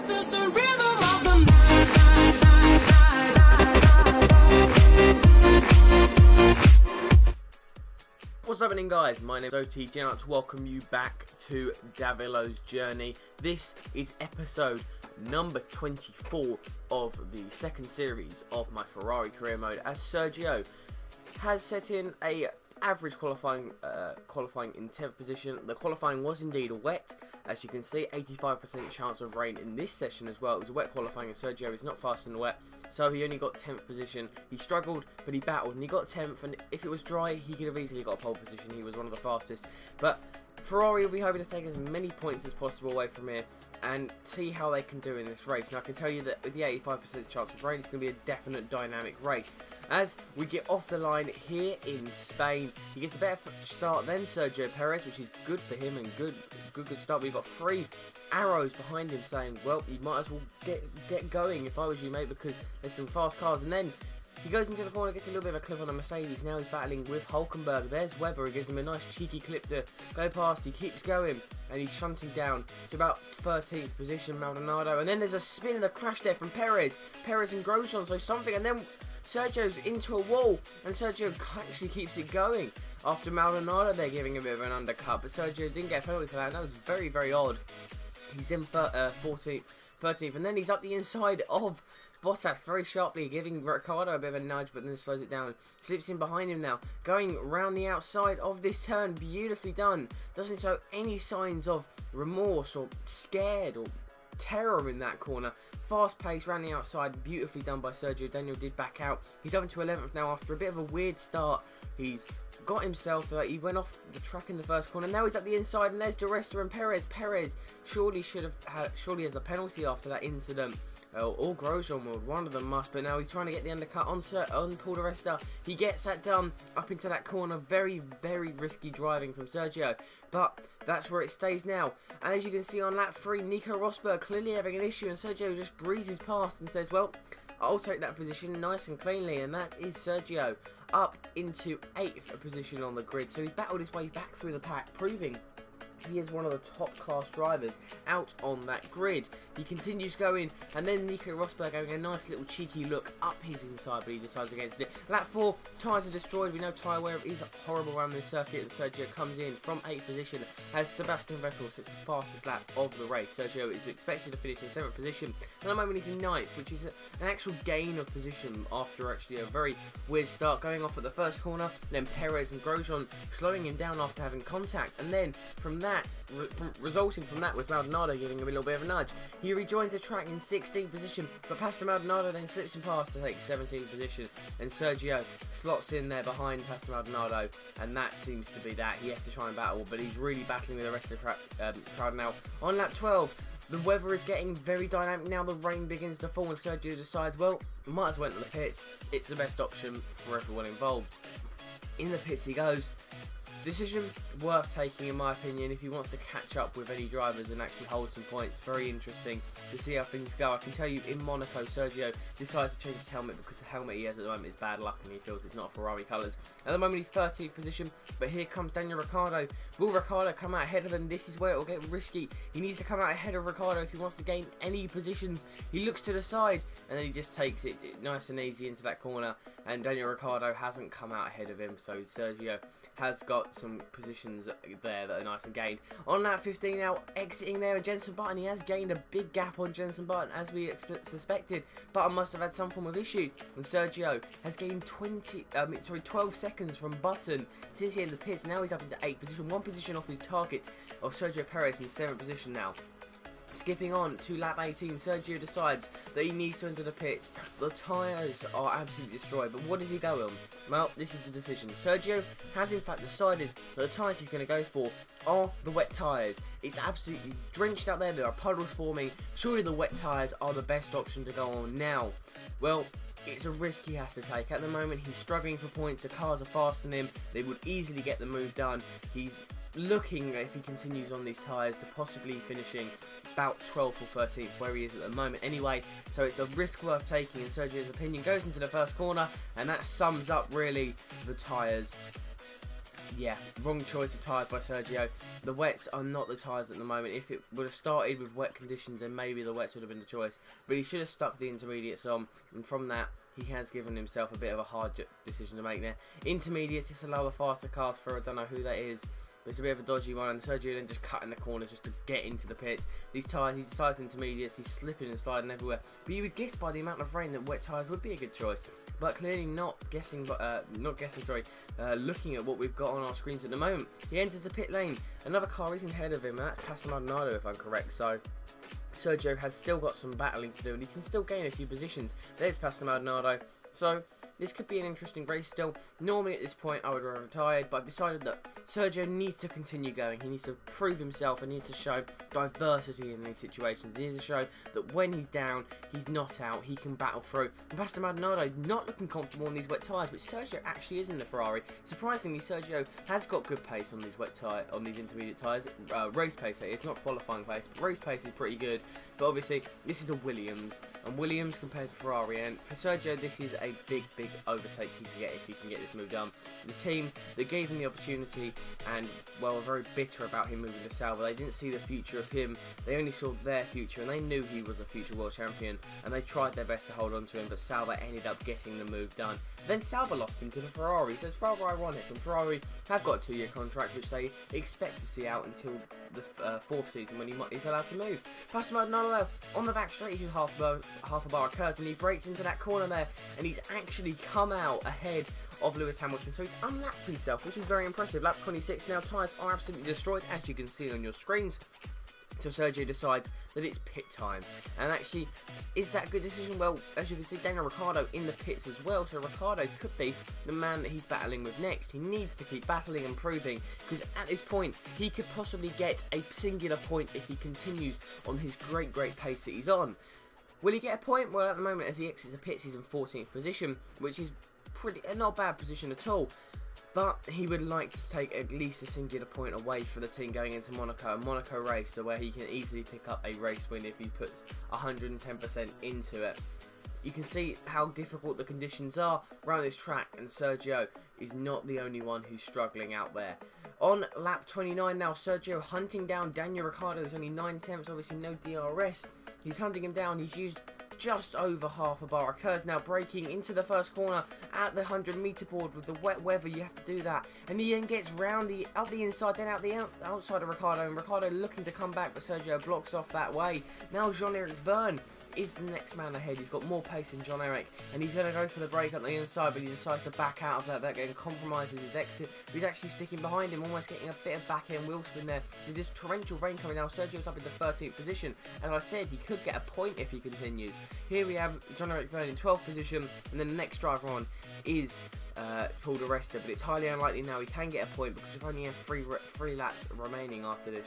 What's happening, guys? My name is OTG and I'd like to welcome you back to Davilo's journey. This is episode number 24 of the second series of my Ferrari career mode, as Sergio has set in a average qualifying in 10th position. The qualifying was indeed wet, as you can see. 85% chance of rain in this session as well. It was a wet qualifying and Sergio is not fast in the wet, so he only got 10th position. He struggled, but he battled and he got 10th, and if it was dry he could have easily got a pole position. He was one of the fastest, but Ferrari will be hoping to take as many points as possible away from here and see how they can do in this race. Now I can tell you that with the 85% chance of rain, it's going to be a definite dynamic race. As we get off the line here in Spain, he gets a better start than Sergio Perez, which is good for him, and good start. We've got 3 arrows behind him saying, well, you might as well get going if I was you, mate, because there's some fast cars. And then he goes into the corner, gets a little bit of a clip on the Mercedes. Now he's battling with Hulkenberg. There's Webber, who gives him a nice cheeky clip to go past. He keeps going, and he's shunting down to about 13th position, Maldonado. And then there's a spin and a crash there from Perez and Grosjean, so something. And then Sergio's into a wall, and Sergio actually keeps it going. After Maldonado, they're giving a bit of an undercut, but Sergio didn't get a penalty for that. That was very, very odd. He's in 14th, 13th, and then he's up the inside of Bottas very sharply, giving Ricciardo a bit of a nudge, but then slows it down. Slips in behind him now, going round the outside of this turn. Beautifully done. Doesn't show any signs of remorse or scared or terror in that corner. Fast pace round the outside, beautifully done by Sergio. Daniel did back out. He's up into 11th now after a bit of a weird start. He's got himself, he went off the track in the first corner. Now he's up the inside, and there's Di Resta and Perez. Perez surely has a penalty after that incident. Or Grosjean would, one of them must, but now he's trying to get the undercut on Paul Di Resta. He gets that done up into that corner. Very, very risky driving from Sergio, but that's where it stays now. And as you can see on lap 3, Nico Rosberg clearly having an issue, and Sergio just breezes past and says, well, I'll take that position nice and cleanly, and that is Sergio up into 8th position on the grid. So he's battled his way back through the pack, proving he is one of the top class drivers out on that grid. He continues going, and then Nico Rosberg having a nice little cheeky look up his inside, but he decides against it. Lap 4, tyres are destroyed. We know tyre wear is horrible around this circuit, and Sergio comes in from 8th position as Sebastian Vettel sets the fastest lap of the race. Sergio is expected to finish in 7th position, and at the moment he's in 9th, which is an actual gain of position after actually a very weird start, going off at the first corner. Then Perez and Grosjean slowing him down after having contact, and then from that, resulting from that was Maldonado giving him a little bit of a nudge. He rejoins the track in 16th position, but Pastor Maldonado then slips him past to take 17th position, and Sergio slots in there behind Pastor Maldonado, and that seems to be that. He has to try and battle, but he's really battling with the rest of the crowd now. On lap 12, the weather is getting very dynamic now. The rain begins to fall, and Sergio decides, well, might as well enter the pits. It's the best option for everyone involved. In the pits he goes. Decision worth taking in my opinion if he wants to catch up with any drivers and actually hold some points. Very interesting to see how things go. I can tell you in Monaco, Sergio decides to change his helmet because the helmet he has at the moment is bad luck and he feels it's not Ferrari colours. At the moment he's 13th position, but here comes Daniel Ricciardo. Will Ricciardo come out ahead of him? This is where it will get risky. He needs to come out ahead of Ricciardo if he wants to gain any positions. He looks to the side and then he just takes it nice and easy into that corner, and Daniel Ricciardo hasn't come out ahead of him, so Sergio has got some positions there that are nice and gained. On lap 15 now, exiting there, and Jenson Button, he has gained a big gap on Jenson Button as we suspected. Button must have had some form of issue, and Sergio has gained 12 seconds from Button since he entered the pits. Now he's up into 8th position, 1 position off his target of Sergio Perez in 7th position now. Skipping on to lap 18, Sergio decides that he needs to enter the pits. The tyres are absolutely destroyed, but what does he go on? Well, this is the decision. Sergio has in fact decided that the tyres he's going to go for are the wet tyres. It's absolutely drenched out there, there are puddles forming. Surely the wet tyres are the best option to go on now. Well, it's a risk he has to take. At the moment, he's struggling for points. The cars are faster than him. They would easily get the move done. He's looking, if he continues on these tyres, to possibly finishing about 12th or 13th, where he is at the moment anyway. So it's a risk worth taking in Sergio's opinion. Goes into the first corner, and that sums up really the tyres yeah, wrong choice of tyres by Sergio. The wets are not the tyres at the moment. If it would have started with wet conditions, then maybe the wets would have been the choice. But he should have stuck the intermediates on, and from that, he has given himself a bit of a hard decision to make there. Intermediates, it's allow the faster cars through. I don't know who that is. It's a bit of a dodgy one, and Sergio then just cutting the corners just to get into the pits. These tyres, he decides intermediates, he's slipping and sliding everywhere. But you would guess by the amount of rain that wet tyres would be a good choice. But clearly looking at what we've got on our screens at the moment. He enters the pit lane. Another car is ahead of him, and that's Pastor Maldonado if I'm correct. So Sergio has still got some battling to do, and he can still gain a few positions. There's Pastor Maldonado. So this could be an interesting race still. Normally at this point I would have retired, but I've decided that Sergio needs to continue going. He needs to prove himself and needs to show diversity in these situations. He needs to show that when he's down, he's not out, he can battle through. And Pastor Maldonado not looking comfortable on these wet tyres, but Sergio actually is in the Ferrari. Surprisingly, Sergio has got good pace on these intermediate tyres. Race pace, it's not qualifying pace, but race pace is pretty good. But obviously, this is a Williams, and Williams compared to Ferrari, and for Sergio, this is a big overtake he can get if he can get this move done. The team that gave him the opportunity and, well, were very bitter about him moving to Sauber. They didn't see the future of him. They only saw their future, and they knew he was a future world champion, and they tried their best to hold on to him, but Sauber ended up getting the move done. Then Sauber lost him to the Ferrari, so it's rather ironic, and Ferrari have got a 2-year contract, which they expect to see out until the 4th season when he's allowed to move. Pastor Maldonado on the back straight, he's half a bar occurs, and he breaks into that corner there, and he's actually come out ahead of Lewis Hamilton, so he's unlapped himself, which is very impressive. Lap 26 now, tyres are absolutely destroyed, as you can see on your screens. So Sergio decides that it's pit time. And actually, is that a good decision? Well, as you can see, Daniel Ricciardo in the pits as well. So Ricciardo could be the man that he's battling with next. He needs to keep battling and proving, because at this point, he could possibly get a singular point if he continues on his great pace that he's on. Will he get a point? Well, at the moment, as he exits the pits, he's in 14th position, which is not a bad position at all. But he would like to take at least a singular point away for the team going into Monaco, a Monaco race, so where he can easily pick up a race win if he puts 110% into it. You can see how difficult the conditions are around this track, and Sergio is not the only one who's struggling out there. On lap 29 now, Sergio hunting down Daniel Ricciardo, who's only 9 tenths, obviously no DRS. He's hunting him down, he's used just over half a bar. Occurs now braking into the first corner at the 100-meter board. With the wet weather, you have to do that, and he then gets round up the inside, then out the outside of Ricciardo, and Ricciardo looking to come back, but Sergio blocks off that way. Now Jean-Eric Vergne is the next man ahead. He's got more pace than Jean-Eric, and he's going to go for the break up the inside, but he decides to back out of that. That again compromises his exit. He's actually sticking behind him, almost getting a bit of back end wheel spin there. With this torrential rain coming down, Sergio's up in the 13th position. As I said, he could get a point if he continues. Here we have Jean-Eric Vergne in 12th position, and then the next driver on is Paul di Resta, but it's highly unlikely now he can get a point, because we've only have three laps remaining after the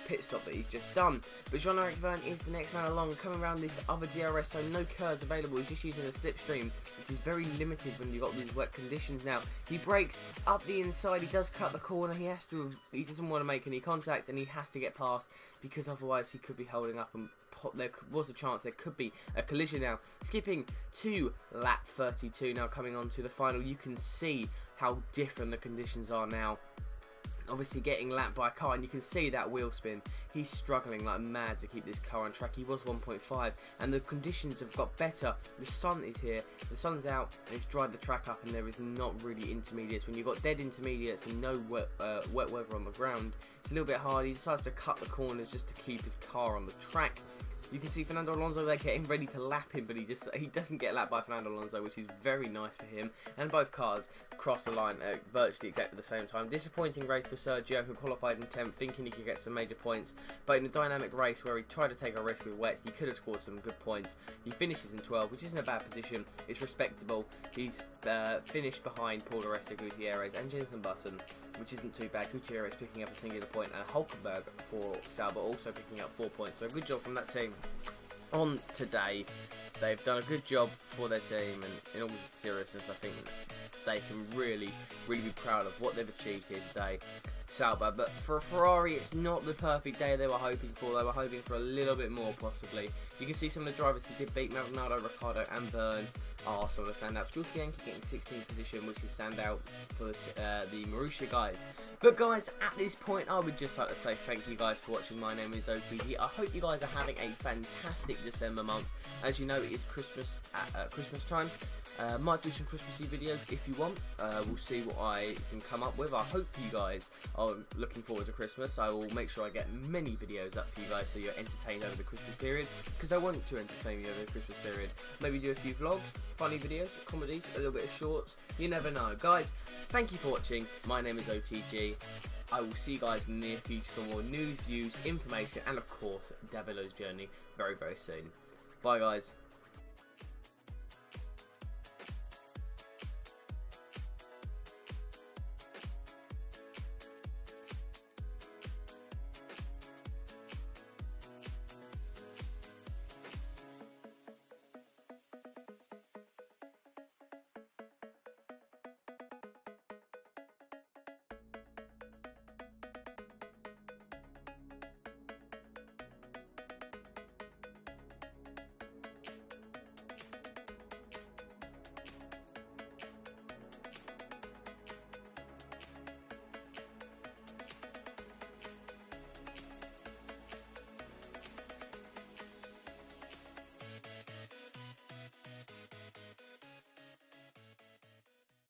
pit stop that he's just done. But Jean-Eric Vergne is the next man along, coming around this other DRS, so no curves available. He's just using a slipstream, which is very limited when you've got these wet conditions now. He breaks up the inside, he does cut the corner, he doesn't want to make any contact, and he has to get past, because otherwise he could be holding up, and there was a chance there could be a collision now. Skipping to lap 32 now, coming on to the final, you can see how different the conditions are now. Obviously getting lapped by a car, and you can see that wheel spin. He's struggling like mad to keep this car on track. He was 1.5, and the conditions have got better. The sun is here, the sun's out, and it's dried the track up, and there is not really intermediates. When you've got dead intermediates and no wet weather on the ground, it's a little bit hard. He decides to cut the corners just to keep his car on the track. You can see Fernando Alonso there getting ready to lap him, but he doesn't get lapped by Fernando Alonso, which is very nice for him. And both cars cross the line at virtually exactly the same time. Disappointing race for Sergio, who qualified in 10th, thinking he could get some major points. But in a dynamic race where he tried to take a risk with wets, he could have scored some good points. He finishes in 12th, which isn't a bad position. It's respectable. He's finished behind Paul di Resta, Gutierrez, and Jenson Button, which isn't too bad. Gutierrez picking up a singular point, and Hulkenberg for Sauber also picking up 4 points. So a good job from that team. On today, they've done a good job for their team, and in all seriousness, I think they can really be proud of what they've achieved here today. Sauber. But for Ferrari, it's not the perfect day they were hoping for. They were hoping for a little bit more, possibly. You can see some of the drivers who did beat Maldonado, Ricciardo and Verne are some of the standouts. Jules Bianchi getting 16th position, which is standout for the Marussia guys. But guys, at this point, I would just like to say thank you guys for watching. My name is OTG. I hope you guys are having a fantastic December month. As you know, it is Christmas at Christmas time. Might do some Christmassy videos if you want. We'll see what I can come up with. I hope you guys are looking forward to Christmas. I will make sure I get many videos up for you guys so you're entertained over the Christmas period, because I want to entertain you over the Christmas period. Maybe do a few vlogs, funny videos, comedies, a little bit of shorts. You never know. Guys, thank you for watching. My name is OTG. I will see you guys in the near future for more news, views, information, and of course, Davilo's journey very, very soon. Bye, guys.